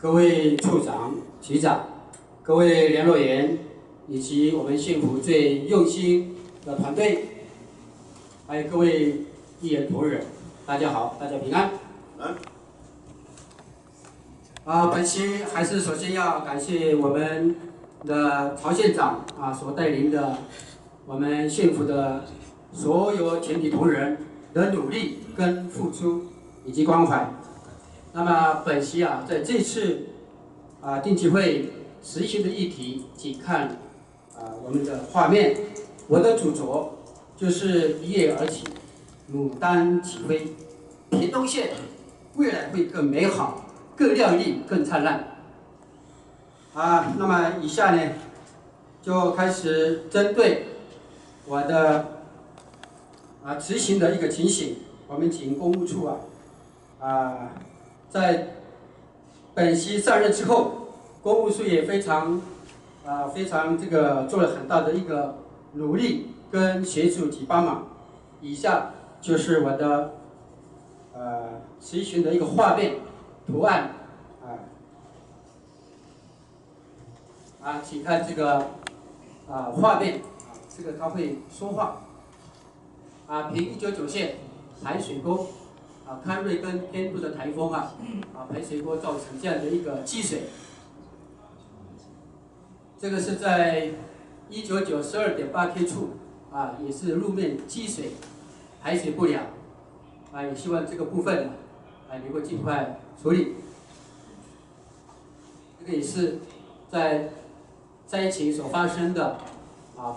各位处长、局长、各位联络员，以及我们县府最用心的团队，还有各位议员同仁，大家好，大家平安。本期还是首先要感谢我们的曹县长所带领的我们县府的所有全体同仁的努力跟付出以及关怀。那么本席在这次定期会实行的议题，请看我们的画面，我的主轴就是一跃而起，牡丹起飞，屏东县未来会更美好、更亮丽、更灿烂。那么以下呢，就开始针对我的执行的一个情形，我们请公务处在本席上任之后，公务处也非常这个做了很大的一个努力跟协助及帮忙。以下就是我的执行的一个画面图案请看这个画面这个它会说话凭199线排水沟堪瑞跟偏度的台风排水沟造成这样的一个积水，这个是在199 12.8K 处也是路面积水排水不良也希望这个部分能够尽快处理。这个也是在灾情所发生的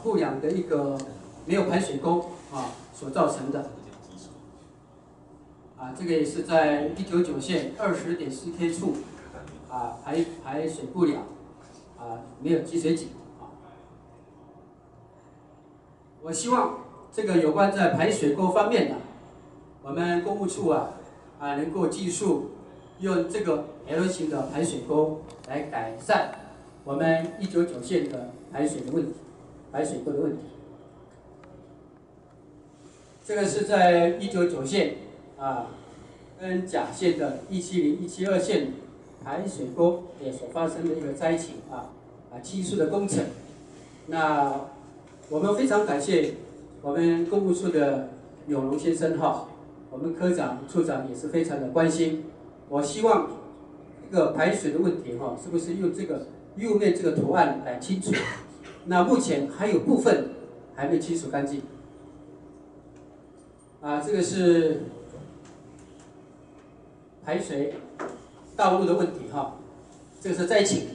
不良的一个没有排水沟所造成的。这个也是在199线 20.4K 处排水不良没有集水井我希望这个有关在排水沟方面我们公务处能够技术用这个 L 型的排水沟来改善我们199线的排水的问题，排水沟的问题。这个是在199线跟甲线的170、172线排水沟也所发生的一个灾情技术的工程。那我们非常感谢我们公务处的永荣先生我们科长、处长也是非常的关心。我希望这个排水的问题是不是用这个右面这个图案来清楚？那目前还有部分还没清除干净。这个是排水道路的问题这个是灾情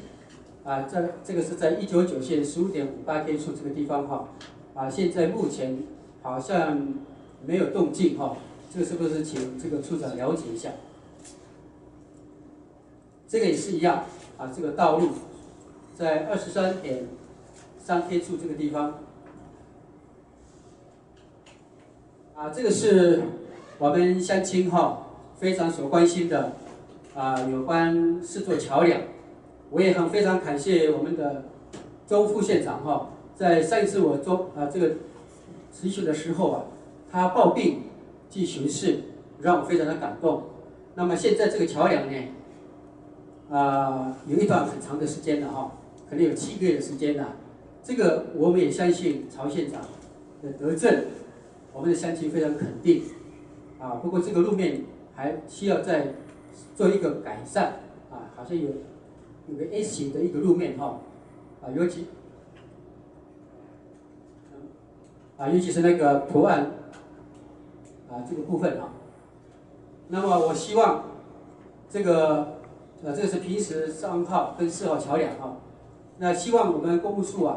这个是在199线 15.58K 处这个地方现在目前好像没有动静这个是不是请这个处长了解一下？这个也是一样这个道路在23.3K 处这个地方这个是我们乡亲非常所关心的有关4座桥梁。我也非常感谢我们的周副县长在上一次我这个咨询的时候他抱病去巡视，让我非常的感动。那么现在这个桥梁呢有一段很长的时间了可能有7个月的时间了。这个我们也相信曹县长的德政，我们的乡亲非常肯定不过这个路面还需要再做一个改善好像有个 S 型的一个路面尤其是那个图案这个部分那么我希望这个这个是平时3号跟4号桥梁那希望我们公务处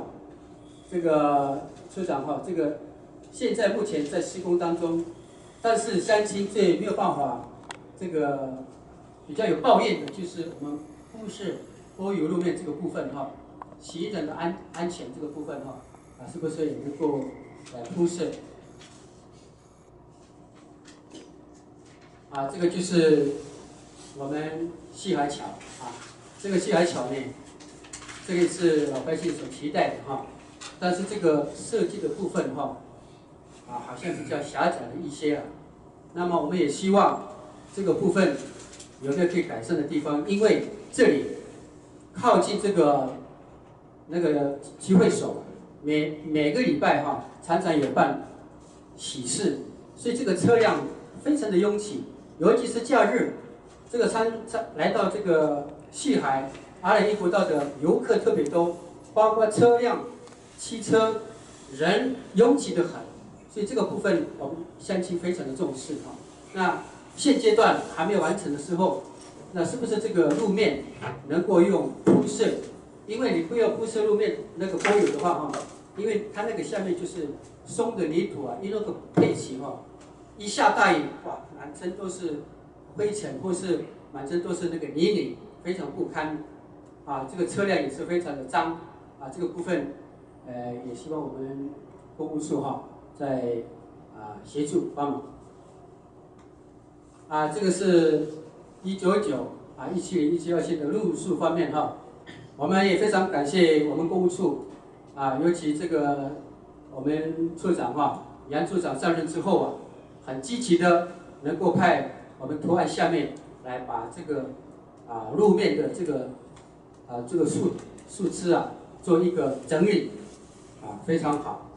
这个处长这个现在目前在施工当中，但是乡亲最没有办法这个比较有抱怨的就是我们铺设柏油路面这个部分行人的安全这个部分是不是也能够铺设这个就是我们西海桥这个西海桥呢，这个是老百姓所期待的但是这个设计的部分好像比较狭窄了一些那么我们也希望这个部分有没有可以改善的地方？因为这里靠近这个那个集会所，每个礼拜哈，常常有办喜事，所以这个车辆非常的拥挤，尤其是假日，这个来到这个戏海阿联酋国道的游客特别多，包括车辆、汽车、人拥挤得很，所以这个部分我们乡亲非常的重视哈。那现阶段还没有完成的时候，那是不是这个路面能够用铺设？因为你不要铺设路面那个柏油的话哈，因为它那个下面就是松的泥土啊，因为那个配齐哈，一下大雨哇，满身都是灰尘或是满身都是那个泥泞，非常不堪啊。这个车辆也是非常的脏啊。这个部分也希望我们公务处哈在协助帮忙啊。这个是199啊170、172线的路数方面哈。我们也非常感谢我们公务处啊，尤其这个我们处长杨处长上任之后很积极的能够派我们图案下面来把这个路面的这个树枝做一个整理非常好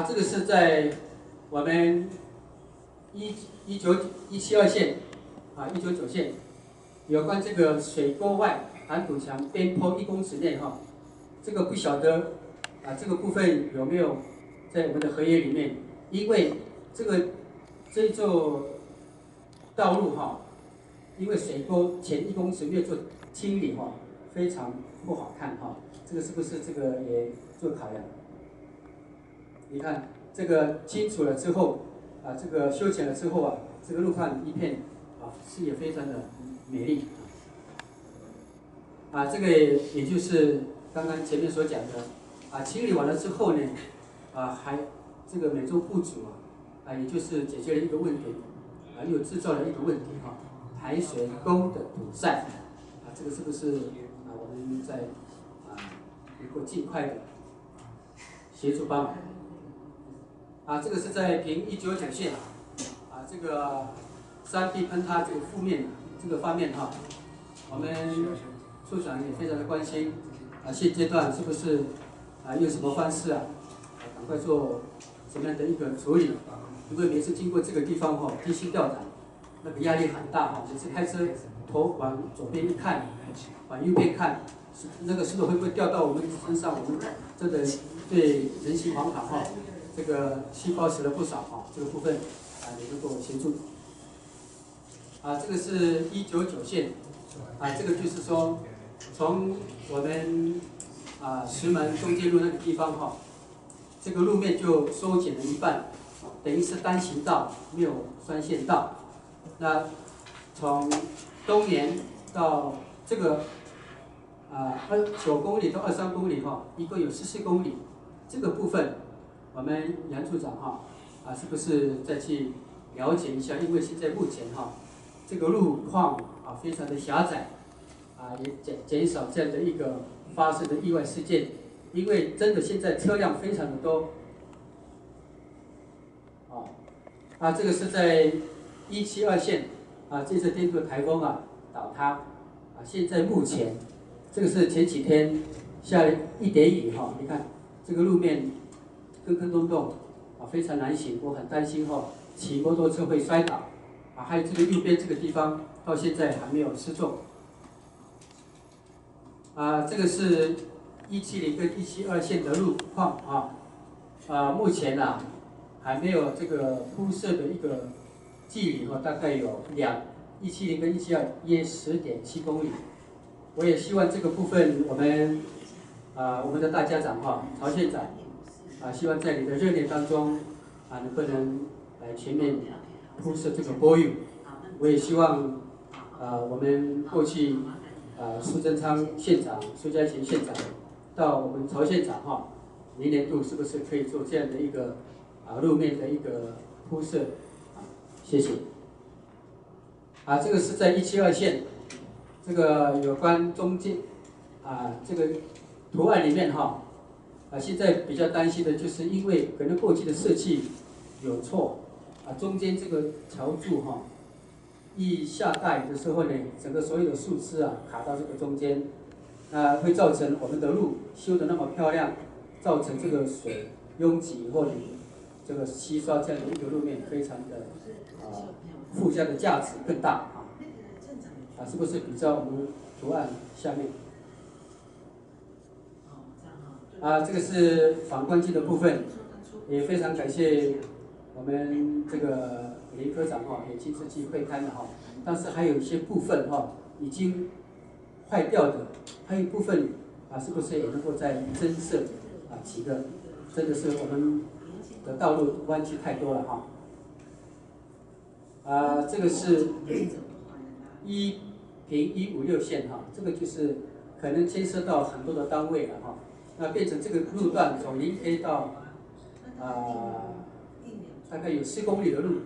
这个是在我们172线199线有关这个水沟外涵土墙边坡1公尺内这个不晓得这个部分有没有在我们的合约里面？因为这一座道路因为水沟前1公尺没有做清理非常不好看这个是不是这个也做考量？你看这个清除了之后这个修剪了之后这个路况一片视野非常的美丽这个也就是刚刚前面所讲的清理完了之后呢还这个每周不足也就是解决了一个问题又制造了一个问题排水沟的堵塞这个是不是我们在能够尽快的协助帮忙这个是在平199线这个山地崩塌这个负面这个方面我们处长也非常的关心现阶段是不是用什么方式赶快做什么样的一个处理？因为每次经过这个地方提心吊胆，那个压力很大每次开车头往左边一看，往右边看，那个石头会不会掉到我们身上？我们真的对人心惶惶这个细胞死了不少这个部分也能够协助这个是199线这个就是说从我们石门中街路那个地方这个路面就收减了一半，等于是单行道，没有双线道。那从东岩到这个9公里到23公里一共有14公里。这个部分，我们杨处长是不是再去了解一下？因为现在目前这个路况非常的狭窄也减少这样的一个发生的意外事件。因为真的现在车辆非常的多这个是在172线这次天柱台风倒塌现在目前这个是前几天下了一点雨你看这个路面坑坑洞洞非常难行，我很担心骑摩托车会摔倒还有这个右边这个地方到现在还没有施作这个是170跟172线的路况目前还没有这个铺设的一个距离大概有170跟172约10.7公里。我也希望这个部分我们的大家长曹县长希望在你的热恋当中能不能来全面铺设这个柏油。我也希望我们过去苏贞昌县长、苏家贤县长到我们曹县长明年度是不是可以做这样的一个路面的一个铺设谢谢这个是在172线这个有关中间这个图案里面现在比较担心的就是因为可能过去的设计有错中间这个桥柱一下大雨的时候呢，整个所有的树枝啊卡到这个中间，会造成我们的路修得那么漂亮，造成这个水拥挤以后呢，这个洗刷这样的一个路面非常的附加的价值更大是不是比较我们图案下面？这个是反光镜的部分，也非常感谢我们这个林科长也亲自去会勘了但是还有一些部分已经坏掉的，还有一部分是不是也能够再增设几个？真的是我们的道路弯曲太多了这个是10156线这个就是可能牵涉到很多的单位了那变成这个路段从0A 到大概有10公里的路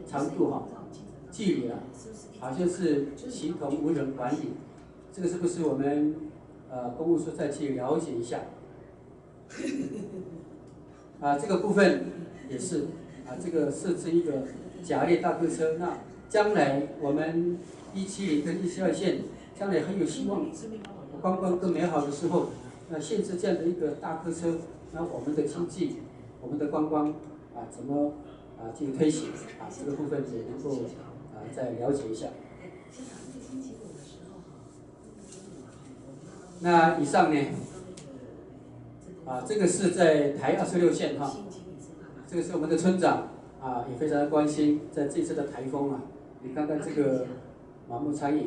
长度距离好像是形同无人管理，这个是不是我们公务处再去了解一下？这个部分也是这个设置一个甲列大客车，那将来我们170跟172线将来很有希望，观光更美好的时候，那限制这样的一个大客车，那我们的经济、我们的观光怎么进行推行这个部分也能够再了解一下。那以上呢这个是在台26线这个是我们的村长也非常的关心，在这次的台风你看看这个满目苍蝇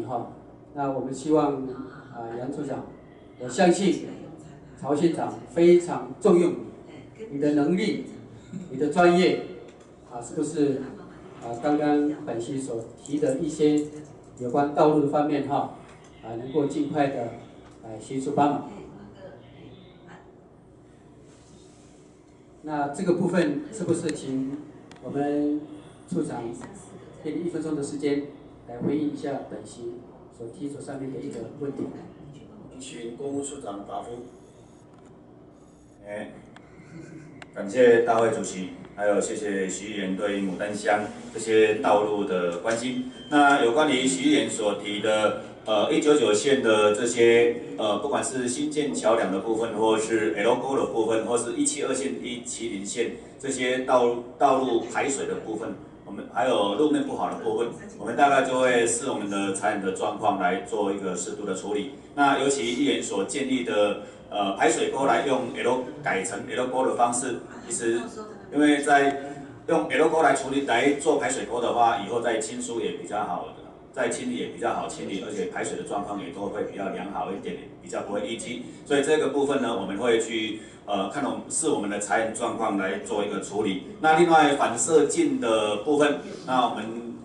那我们希望杨处长，我相信曹县长非常重用你的能力、你的专业是不是刚刚本席所提的一些有关道路的方面能够尽快的协助帮忙。那这个部分是不是请我们处长给你1分钟的时间来回应一下本席所提出上面的一个问题？请公务处长答复。感谢大会主席，还有谢谢徐议员对牡丹乡这些道路的关心。那有关于徐议员所提的199线的这些不管是新建桥梁的部分，或是 L 沟的部分，或是172线、170线这些道路排水的部分，我们还有路面不好的部分，我们大概就会视我们的财产的状况来做一个适度的处理。那尤其议员所建议的排水沟来用 L 改成 L 沟的方式，其实因为在用 L 沟来处理来做排水沟的话，以后在清疏也比较好的。在清理也比较好清理，而且排水的状况也都会比较良好一点，比较不会淤积。所以这个部分呢，我们会去看我们的财源状况来做一个处理。那另外反射镜的部分，那我们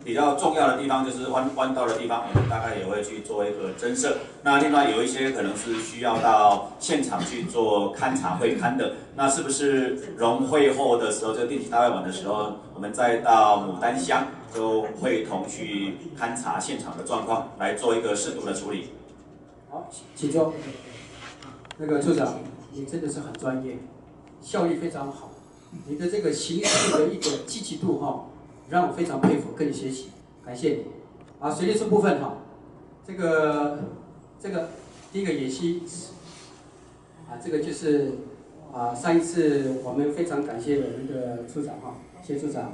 比较重要的地方就是弯道的地方，我们大概也会去做一个增设。那另外有一些可能是需要到现场去做勘察会勘的，那是不是融会后的时候，这个定期大会完的时候，我们再到牡丹乡就会同去勘察现场的状况，来做一个适度的处理。好，请坐。那个处长，你真的是很专业，效率非常好，你的这个行事的一个积极度让我非常佩服，跟你学习，感谢你。水利处部分这个第一个野溪这个就是上一次我们非常感谢我们的处长谢处长，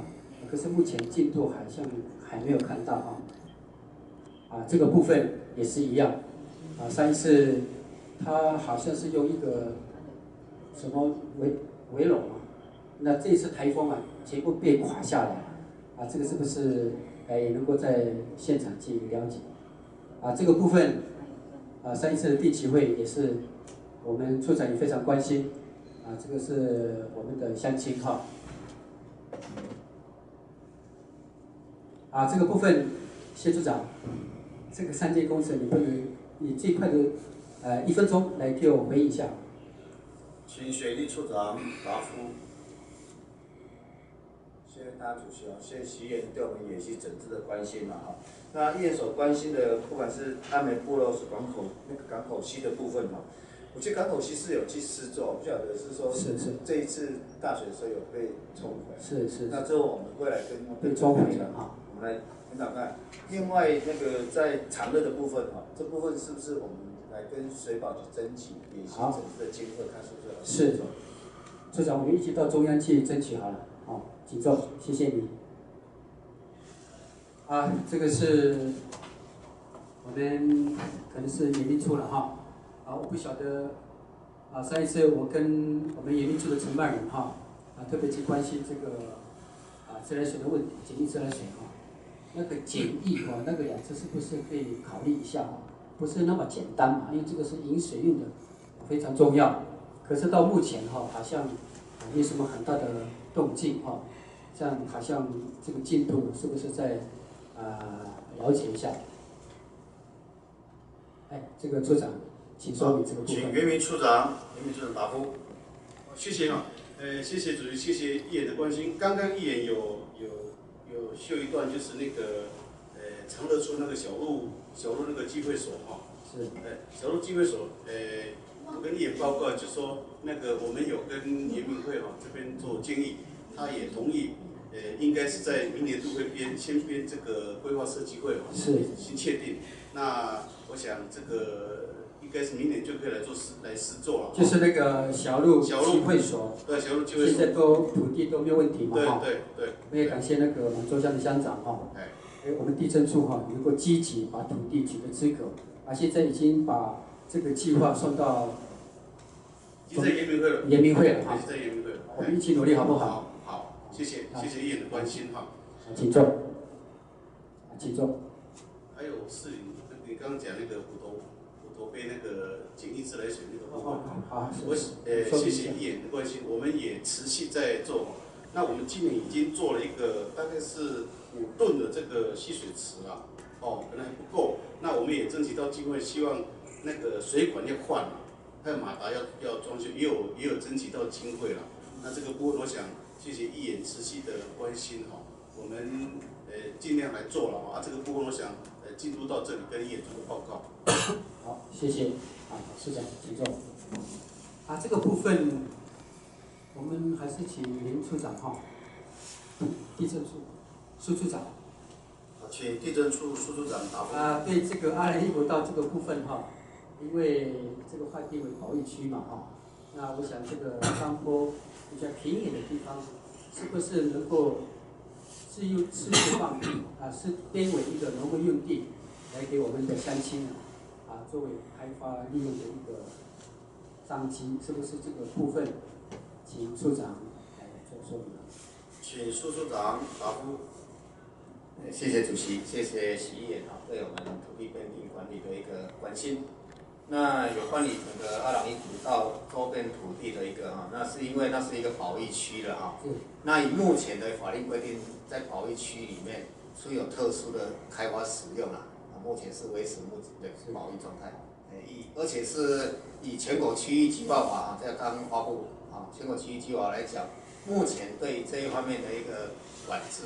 可是目前进度好像还没有看到这个部分也是一样上一次他好像是用一个什么围笼那这一次台风全部被垮下来这个是不是也能够在现场去了解这个部分上一次的定期会也是我们处长也非常关心这个是我们的乡亲这个部分谢处长，这个3件工程你不能以最快的1分钟来给我回应一下。请水利处长答复。谢谢大主席谢谢徐议员对我们野溪整治的关心那议员所关心的，不管是安美部落是港口溪的部分我记得港口西是有去施作，不晓得是说这一次大水的时候有被冲回来。是。那之后我们会来跟被冲回了啊。我们来领导看。另外那个在长乐的部分哈，这部分是不是我们来跟水保去争取，也形成这个经费，看是不是？是。处长，我们一起到中央去争取好了。好，请坐，谢谢你。这个是我们可能是研究处了哈。我不晓得。上一次我跟我们研究处的承办人哈，特别去关心这个自来水的问题，简易自来水哈，那个简易那个两字是不是可以考虑一下不是那么简单嘛，因为这个是饮水用的，非常重要。可是到目前好像没什么很大的动静这样好像这个进度是不是在了解一下？这个处长。请说明这个部分。请袁明处长答复。谢谢谢谢主席，谢谢议员的关心。刚刚议员有秀一段，就是那个长乐村那个小路那个聚会所是。小路聚会所我跟议员报告，就说那个我们有跟联民会这边做建议，他也同意。应该是在明年度会先编这个规划设计会先确定。那我想这个。应该是明年就可以来施作了。就是那个小路集会所。对，小路集会所。现在土地都没有问题嘛对。我也感谢那个满洲乡的乡长我们地政处能够积极把土地取得资格，现在已经把这个计划送到。已经在研明会了。研明会了在研明会了。我们一起努力好不好？好，谢谢议员的关心请坐。请坐。还有士林，你刚刚讲那个我被那个简易自来水那个部分，谢谢议员的关心，我们也持续在做。那我们今年已经做了一个大概是5吨的这个蓄水池可能还不够。那我们也争取到机会，希望那个水管要换还有马达要装修，也有争取到经费了。那这个部分，我想谢谢议员持续的关心我们尽量来做了这个部分我想进入到这里跟议员做个报告。好，谢谢。市长，请坐。这个部分我们还是请林处长地政处苏处长。请地政处苏处长答复。对这个201到这个部分因为这个划定为保育区嘛那我想这个山坡比较平野的地方，是不是能够适放是编为一个农耕用地，来给我们的乡亲作为开发利用的一个商机，是不是这个部分，请处长来做说明。请苏处长答复。谢谢主席，谢谢徐议员对我们土地编地管理的一个关心。那有关于整个201古道周边土地的一个那是因为那是一个保育区了那以目前的法令规定，在保育区里面是有特殊的开发使用目前是维持目前的保育状态。而且是以全国区域计划法在刚发布全国区域计划来讲，目前对这一方面的一个管制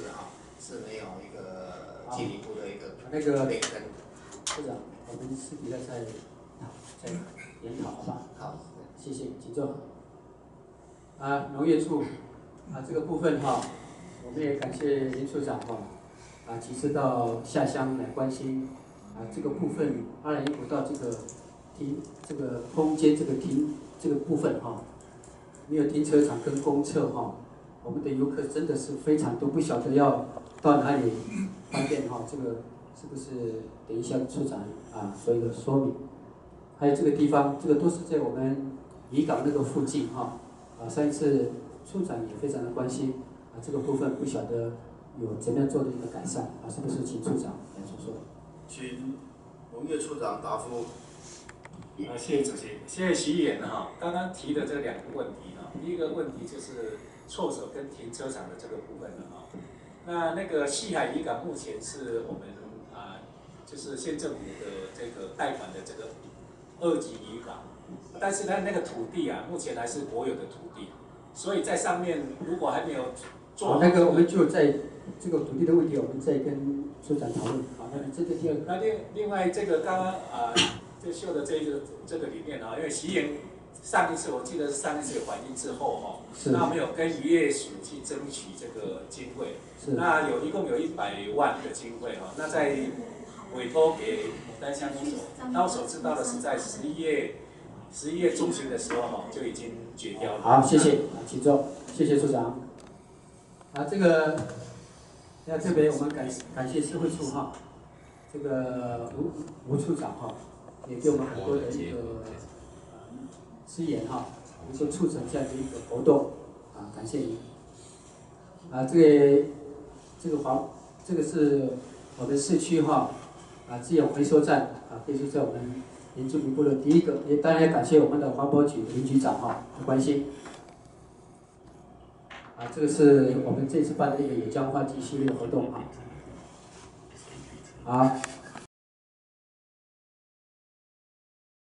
是没有一个进一步的一个那个变更。处长，我们私底下再研讨好吧？好，谢谢，请坐。农业处这个部分我们也感谢林处长其次到下乡来关心这个部分201古道这个空间这个部分没有停车场跟公厕我们的游客真的是非常多，不晓得要到哪里方便这个是不是等一下处长做一个说明？还有这个地方，这个都是在我们渔港那个附近上一次处长也非常的关心这个部分，不晓得有怎么样做的一个改善是不是请处长来说说？请农业处长答复。谢谢主席，谢谢徐议员刚刚提的这2个问题第一个问题就是措手跟停车场的这个部分那个西海渔港目前是我们就是县政府的这个贷款的这个2级渔港，但是它那个土地目前还是国有的土地，所以在上面如果还没有做那个我们就在这个土地的问题，我们再跟处长讨论那这个第二个。那另外这个刚刚就秀的这个里面啊，因为习研上一次我记得是上一次有反映之后哦，那我们有跟渔业署去争取这个经费，那一共有100万的经费哈，那在委托给牡丹乡公所，那我所知道的是在11月中旬的时候哈就已经决掉了。好，谢谢，请坐，谢谢处长。这个要特别我们感谢社会处哈，这个吴处长哈，也给我们很多的一个支援哈，能够促成这样的一个活动感谢您。这个是我们市区哈资源回收站可以说在我们原住民部的第一个，也当然也感谢我们的环保局林局长的关心。这个是我们这次办的一个野江花季系列活动好。